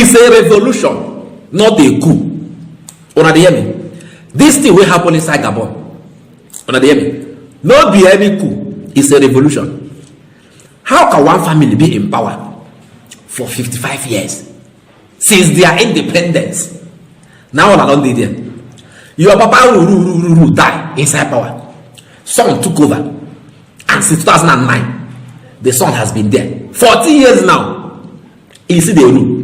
It's a revolution, not a coup. Una hear me? This thing will happen inside Gabon. Una hear me? Not be any coup. It's a revolution. How can one family be in power for 55 years since their independence? Now I don't there. Your papa will die inside power. Son took over, and since 2009, the son has been there 40 years now. You see the rule.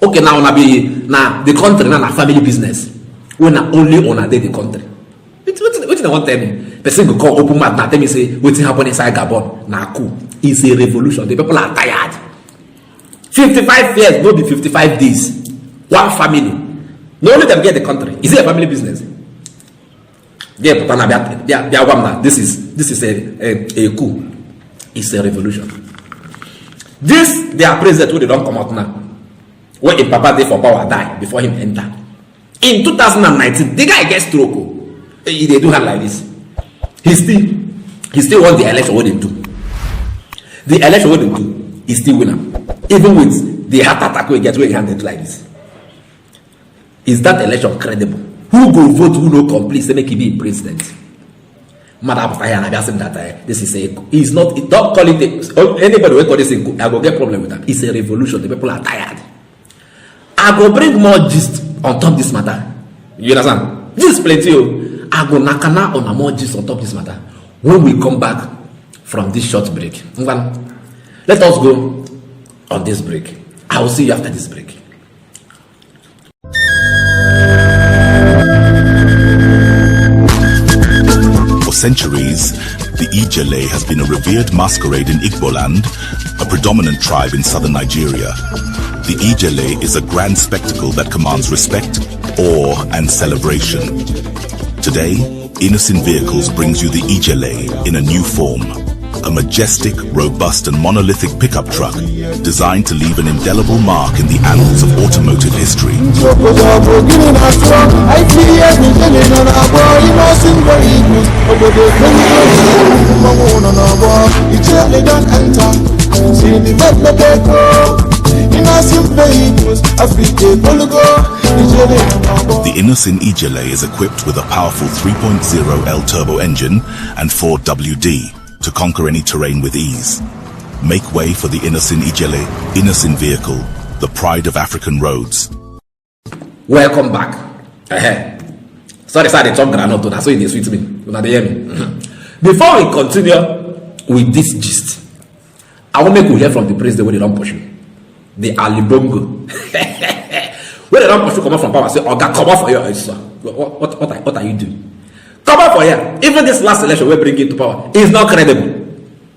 Okay, now the country now a family business. When only owner dey the country. What they want tell me? Person go call open mouth now tell me say wetin happen inside Gabon na coup. It's a revolution. The people are tired. 55 years, no be 55 days. One family. No only them get the country. Is it a family business? Yeah, this is a coup. It's a revolution. This their president who they don't come out now. When a papa there for power die before him enter. In 2019, the guy gets stroke. They do have like this. He still won the election. What they do? The election what they do is still winner. Even with the heart attack we get where he handed like this. Is that election credible? Who go vote? Who no complete? Say make he be president. Madam that this is a. He's not. Don't call it. Anybody will call this a. I go get problem with that. It's a revolution. The people are tired. I go bring more gist on top this matter. You understand? This is plenty. I go nakana on a more gist on top this matter when we come back from this short break. Let us go on this break. I will see you after this break. For centuries, the Ijele has been a revered masquerade in Igbo land, a predominant tribe in southern Nigeria. The Ijele is a grand spectacle that commands respect, awe, and celebration. Today, Innocent Vehicles brings you the Ijele in a new form. A majestic, robust, and monolithic pickup truck designed to leave an indelible mark in the annals of automotive history. The Innocent Ijele is equipped with a powerful 3.0 L turbo engine and 4WD. To conquer any terrain with ease. Make way for the Innocent Ijele, Innocent Vehicle, the pride of African roads. Welcome back. Sorry, they talk granite, that's why they sweet me. You know, they hear me. Before we continue with this gist, I want to make you hear from the president where they don't push you. The Ali Bongo. Where they don't push you, come out from power, say, oh, God, come out for your what are you doing? Come out for here. Even this last election we bring it to power is not credible.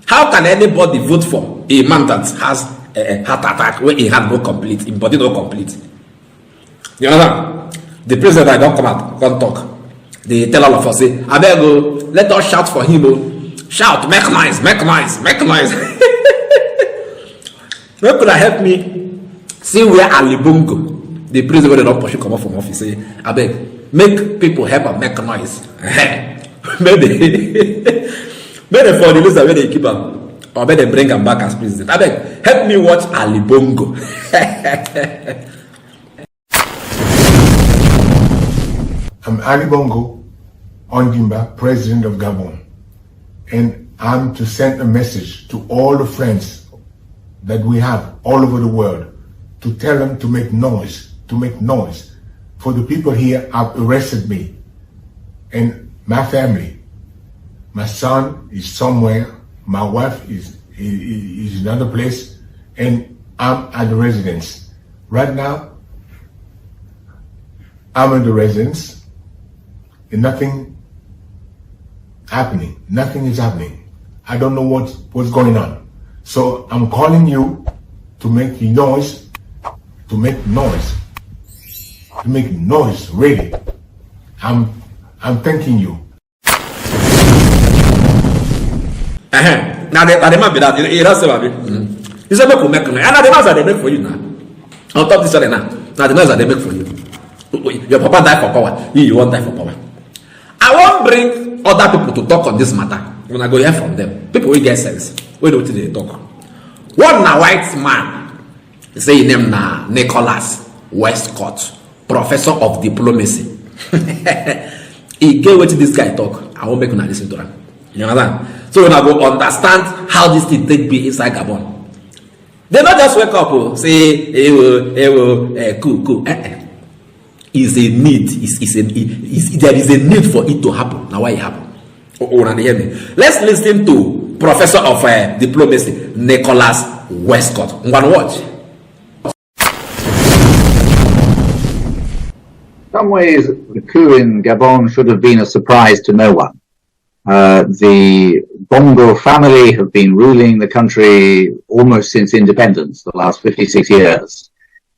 How can anybody vote for a man that has a heart attack when he had no complete, his body no complete? You understand? The president I don't come out, can't talk. They tell all of us, say, I beg go, let us shout for him. Shout, make noise, make noise, make noise. Where could I help me? See where Ali Bongo, the president when they don't push you come out from office, say, I beg. Make people help and make noise. Maybe for the list where they keep them, or maybe they bring them back as president. I beg, help me watch Ali Bongo. I'm Ali Bongo Ondimba, president of Gabon, and I'm to send a message to all the friends that we have all over the world to tell them to make noise, For the people here have arrested me and my family. My son is somewhere, my wife is in another place, and I'm at the residence. Right now, I'm in the residence and nothing happening. Nothing is happening. I don't know what's going on. So I'm calling you to make noise, really. I'm thanking you. Now the man be that you don't say baby. You say make we make noise. And the noise that they make for you now. On top this one now. Now the noise that they make for you. Your papa died for power. You won't die for power. I won't bring other people to talk on this matter. When I go hear from them, people will get sense. We don't they talk. One white man Say his name na Nicholas Westcott, professor of diplomacy. He get what this guy talk. I won't make una listen to him. You understand? So when I go understand how this thing take be inside Gabon. They not just wake up, say, coup. Is a need. There is a need for it to happen. Now why it happen? Hear me. Let's listen to Professor of Diplomacy, Nicholas Westcott. I'm gonna watch. In some ways, the coup in Gabon should have been a surprise to no one. The Bongo family have been ruling the country almost since independence, the last 56 years.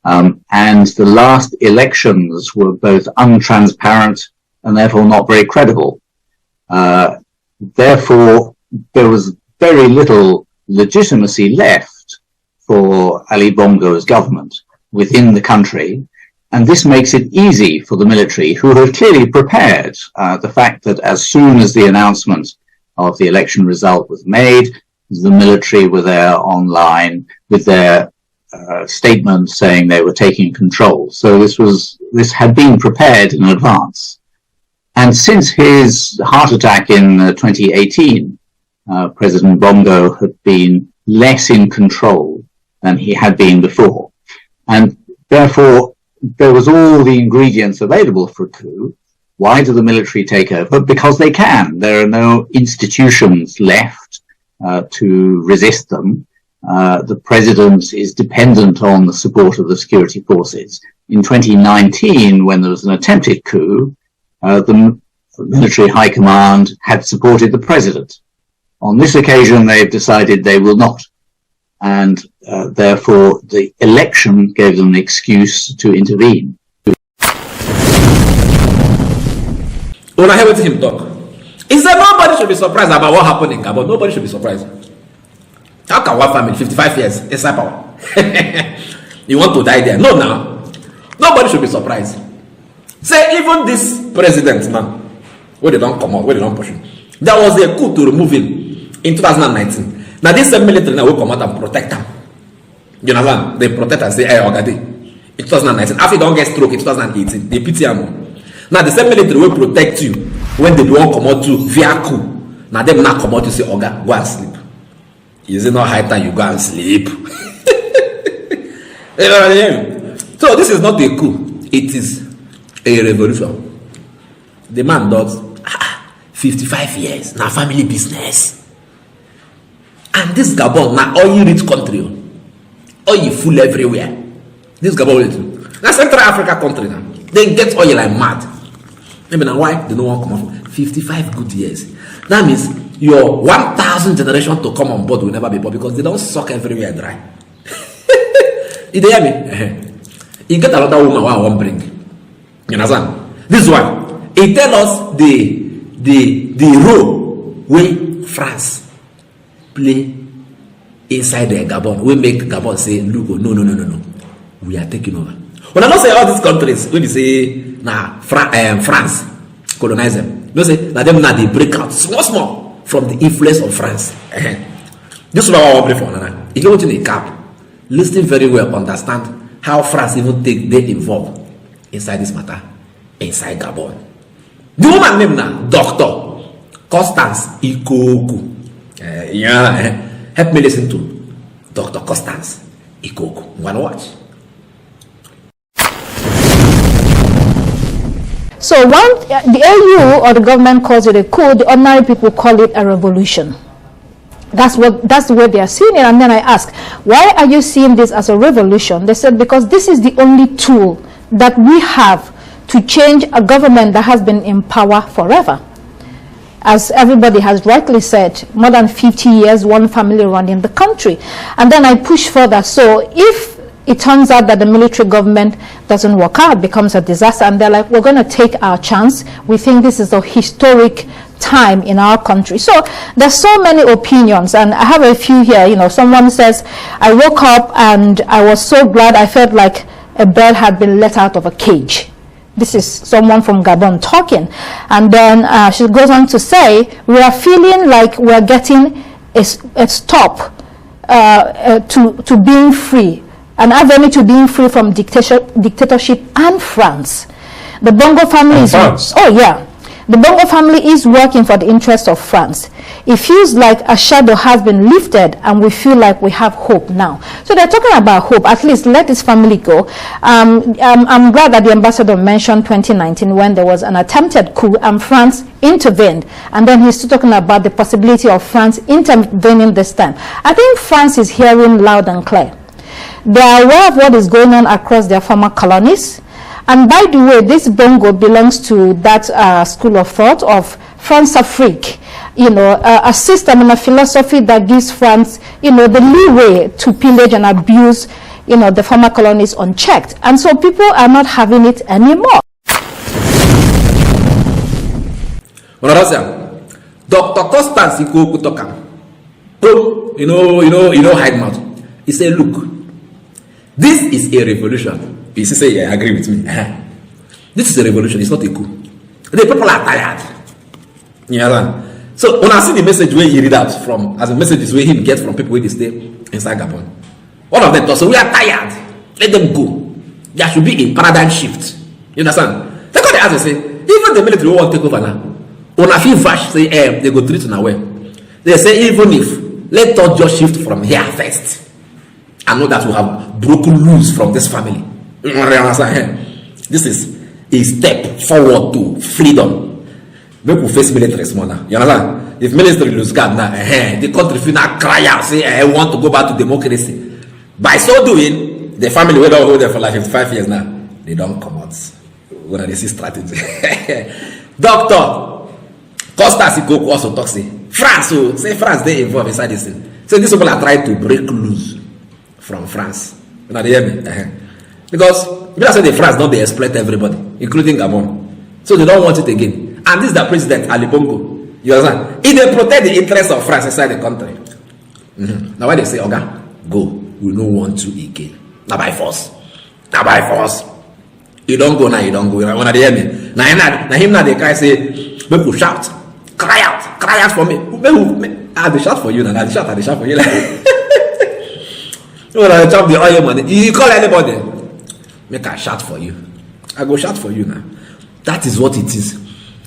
And the last elections were both untransparent and therefore not very credible. Therefore, there was very little legitimacy left for Ali Bongo's government within the country. And this makes it easy for the military, who have clearly prepared the fact that as soon as the announcement of the election result was made, the military were there online with their statement saying they were taking control. So this had been prepared in advance. And since his heart attack in 2018, President Bongo had been less in control than he had been before. And therefore, there was all the ingredients available for a coup. Why do the military take over? Because they can. There are no institutions left to resist them. The president is dependent on the support of the security forces. In 2019, when there was an attempted coup, the military high command had supported the president. On this occasion, they've decided they will not. And therefore, the election gave them an excuse to intervene. When I heard him talk, he said nobody should be surprised about what happened in Gabon. Nobody should be surprised. How can one family, 55 years, inside power? You want to die there? No, now. Nobody should be surprised. Say, even this president now, where they don't come out, where they don't push him. There was a coup to remove him in 2019. Now, this same military now will come out and protect them. You know, they protect and say, hey, Ogadi. In 2019, after you don't get stroke in 2018, they pity them. Now, the same military will protect you when they don't come out to via coup. Now, them not come out to say, Oga, go and sleep. Is it not high time you go and sleep? So, this is not a coup. It is a revolution. The man does 55 years. Now, family business. And this Gabon, now oil rich country, oil full everywhere. This Gabon, now Central Africa country now, they get oil like mad. Maybe now why they don't want to come up 55 good years. That means your 1,000 generation to come on board will never be born because they don't suck everywhere dry. You hear me? You get another woman who I won't bring. You understand? This one, it tell us the role where France play inside the Gabon. We make Gabon say, look, no. We are taking over. When I don't say all these countries, when you say, nah, France colonize them. You say, now them now they break out small from the influence of France. This is what I want to pray for. If you want in a cap, listen very well, understand how France even they involved inside this matter, inside Gabon. The woman name now, Dr. Constance Ooooooo. Help me listen to Dr. Constance Ooooooo. I'm gonna watch. So the AU or the government calls it a coup, the ordinary people call it a revolution. That's the way they are seeing it. And then I ask, why are you seeing this as a revolution? They said, because this is the only tool that we have to change a government that has been in power forever. As everybody has rightly said, more than 50 years, one family running the country. And then I push further. So if it turns out that the military government doesn't work out, becomes a disaster, and they're like, we're going to take our chance. We think this is a historic time in our country. So there's so many opinions, and I have a few here. You know, someone says, I woke up and I was so glad, I felt like a bird had been let out of a cage. This is someone from Gabon talking. And then she goes on to say, we are feeling like we're getting a stop to being free. an avenue to being free from dictatorship and France. The Bongo family is... France? Oh, yeah. The Bongo family is working for the interest of France. It feels like a shadow has been lifted and we feel like we have hope now. So they're talking about hope. At least let this family go. I'm glad that the ambassador mentioned 2019 when there was an attempted coup and France intervened. And then he's still talking about the possibility of France intervening this time. I think France is hearing loud and clear. They are aware of what is going on across their former colonies. And by the way, this Bongo belongs to that school of thought of France-Afrique, a system and a philosophy that gives France, the leeway to pillage and abuse, the former colonies unchecked. And so people are not having it anymore. Dr. Constance Ikuokutokam, hide mouth. He said, look, this is a revolution. You say, yeah, agree with me. This is a revolution, it's not a coup. The people are tired. You understand? So when I see the message where he read out from, as a messages where he gets from people where they stay inside Gabon, one of them thought, so we are tired. Let them go. There should be a paradigm shift. You understand? Take what they ask and say, even the military won't take over now. When I feel vash say, they go treat now where. They say, even if, let us just shift from here first. I know that we have broken loose from this family. This is a step forward to freedom. People face military small now. You understand? If military lose guard now, the country will not cry out, say, I want to go back to democracy. By so doing, the family will not hold there for like 55 years now. They don't come out. What are they see strategy? Doctor Costa Sikoko also talks, say France, they involved inside this thing. So these people are trying to break loose from France. You know, they hear me? Because people say the France don't they exploit everybody, including Gabon. So they don't want it again. And this is the president, Ali Bongo. You understand? If they protect the interests of France inside the country. Now when they say, okay, go, we don't want to again. Now by force. Now by force. You don't go now, you don't go. When they hear me. Now him now they cry say, people shout, cry out for me. They shout for you now. They shout for you. When I chop the oil money, you call anybody. Make I shout for you. I go shout for you now. That is what it is.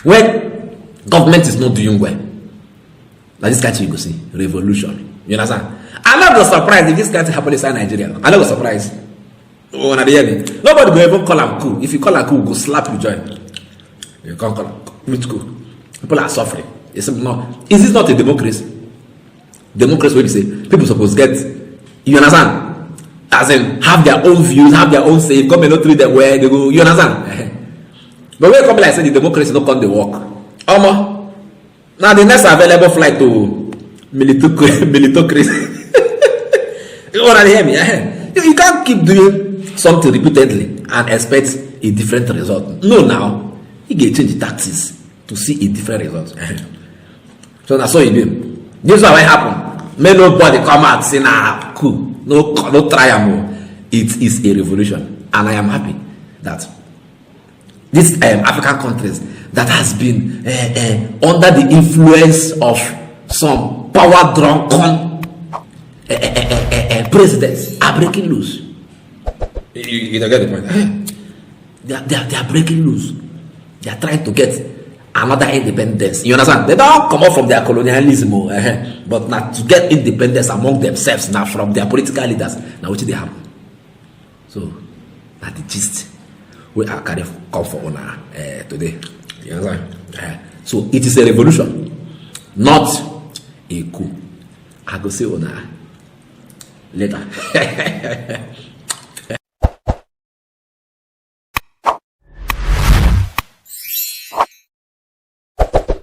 When government is not doing well, like this country you go see revolution. You understand? I'm not surprised if this country happen inside Nigeria. I'm not surprised. Oh, now they hear me. Nobody will ever call him coup. If you call him coup, go slap you join. You can't call him which coup. People are suffering. It's not. Is this not a democracy? Democracy where you say people supposed to get. You understand? As in, have their own views, have their own say. Come and not treat them where they go. You understand? But when come like I said, the democracy don't come to work. Now the next available flight to militocracy. You want to hear me? You can't keep doing something repeatedly and expect a different result. No, now you get change the tactics to see a different result. So that's what you do. This is what happened. May nobody come out saying, coup. No triumph. It is a revolution, and I am happy that these African countries that has been under the influence of some power-drunken presidents are breaking loose. You don't get the point. They are breaking loose. They are trying to get another independence. You understand? They don't come out from their colonialism, but not to get independence among themselves now from their political leaders. Now what they have? So that's the gist we are kind of come for honor today. You understand? So it is a revolution, not a coup. I go say honor later.